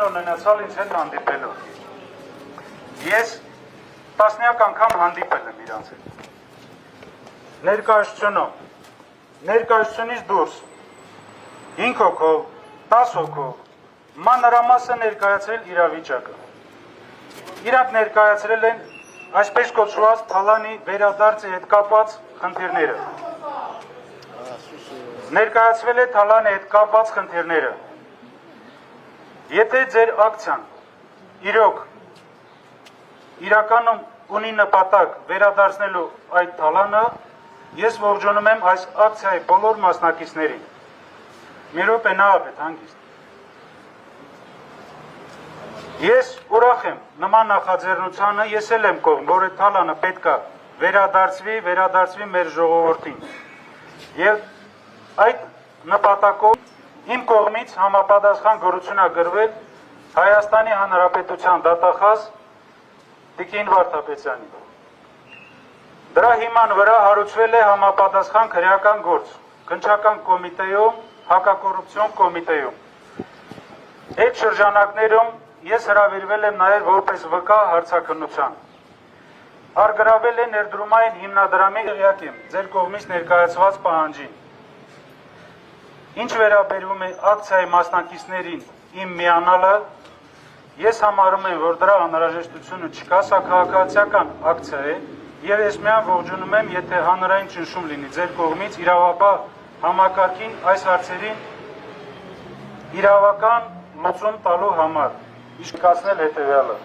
ունենացալ ինձ հետ հանդիպելով։ Ես տասնյակ անգամ հանդիպել եմ իրանց հետ։ Ներկայացությունից դուրս 5 հոգով, 10 հոգով մանրամասը ներկայացրել իրավիճակը։ Իրանք ներկայացրել են այսպես կոչված թալանի վերադարձի հետ կապված խնդիրները։ Ներկայացվել է թալանի հետ կապված խնդիրները։ Եթե ձեր ակցիան իրականում ունի նպատակ վերադարձնելու այդ թալանը, ես ողջունում եմ այս ակցիայի բոլոր մասնակիցներին։ Մի րոպե նահապետ հանգիստ։ Ես ուրախ եմ նման նախաձեռնությանը, ես էլ եմ կողմ, որ այդ թալանը պետք է վերադարձվի մեր ժողովրդին։ Եվ այդ նպատակով իմ կողմից համապատասխան գործություն է գրվել Հայաստանի Հանրապետության դատախազ Տիկին Վարդապետյանին։ Դրա հիման վրա հարուցվել է համապատասխան քրեական գործ քննչական կոմիտեում, հակակոռուպցիոն կոմիտեում։ Այդ շրջանակներում ես հրավիրվել եմ նաև որպես վկա հարցաքննության։ Արգրավել է ներդրումային հիմնադրամի տեղյակ եմ ձեր կողմից ներկայացված պահանջին։ Ինչ վերաբերում է ակցիայի մասնակիցներին իմ միանալը, ես համարում եմ, որ դրա անհրաժեշտությունը չկա, սա քաղաքացիական ակցիա է, եւ ես միայն ողջունում եմ, եթե հանրային ճնշում լինի ձեր կողմից իրավապահ համակարգին այս հարցերին իրավական լուծում տալու համար։ Իշկացնել հետևյալը։